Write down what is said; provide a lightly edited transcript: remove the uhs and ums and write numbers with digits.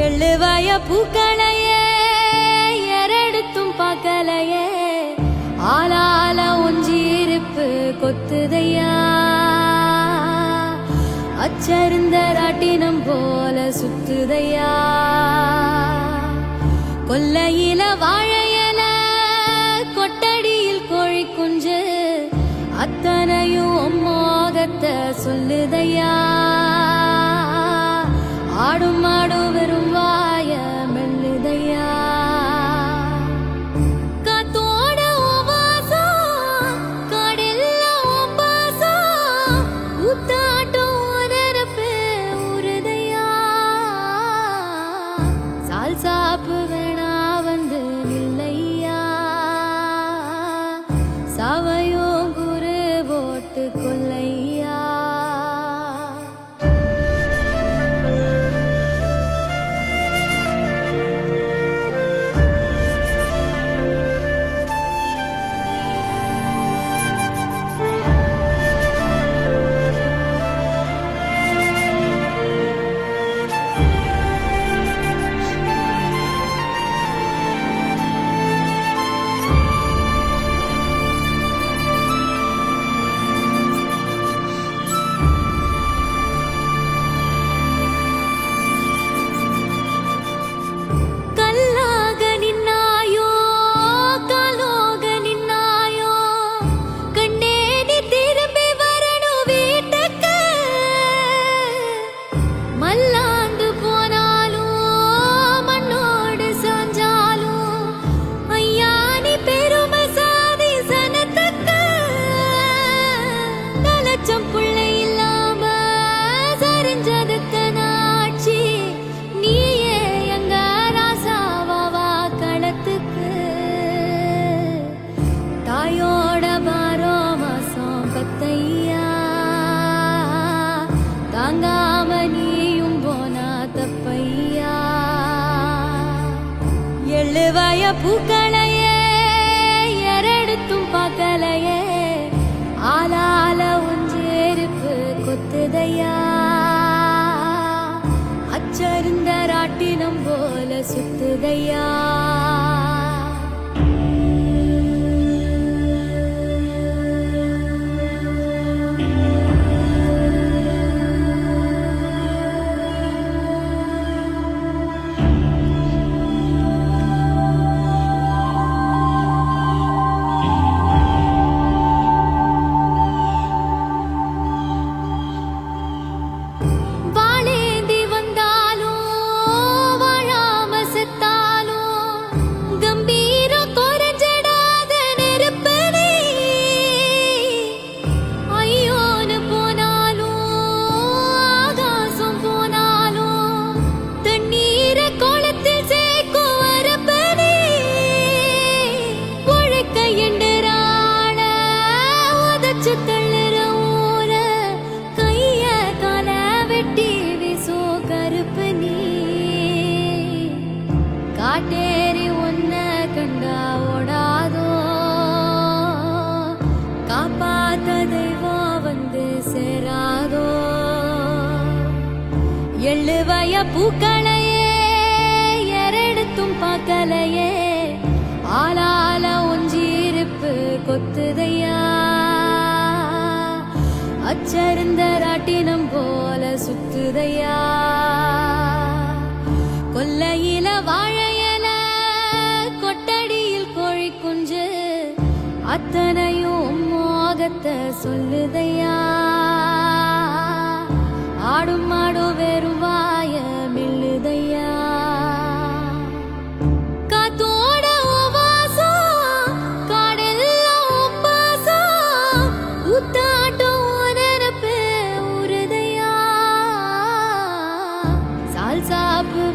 எள்ளுவய பூக்களையே எரெடுத்தும் பார்க்கலையே ஆளால ஒஞ்சிருப்பு கொத்துதையா அச்சருந்த ராட்டினம் போல சுத்துதையா கொல்லையில வாழையல கொட்டடியில் கோழி குஞ்சு அத்தனையும் மோகத்தை சொல்லுதையா ஆடும் மாடும் வெறும் வாய மெல்லுதையா காத்தோட வாசம் காடெல்லாம் பாசம் ஊத்தாட்டம் உதரப்பு உருதையா சால் சாப்பு வேணா வந்து நில்லையா சாவையோ குரு போட்டு கொல்லையா எள்ளுவய பூக்களையே எரெடுத்தும் பார்க்கலையே ஆளால ஒஞ்சேருப்பு கொத்துதையா அச்சருந்த ராட்டினம் போல சுத்துதையா காட்டேரி ஒன்ன கண்டா ஓடாதோ காப்பாத்த தெய்வம் வந்து சேராதோ எள்ளுவய பூக்களையே எரெடுத்தும் பார்க்கலையே ஆளால ஒஞ்சிருப்பு கொத்துதையா அச்சருந்த ராட்டினம் போல சுத்துதையா கொல்லையில வாழையல கொட்டடியில் கோழி குஞ்சு அத்தனையும் மோகத்தை சொல்லுதையா ஆடும் மாடும் வெறும் வாய மெல்லுதையா காத்தோட வாசம் காடெல்லாம் பாசம் ஊத்தாட்டம் உதரப்பு உருதையா சால் சாப்பு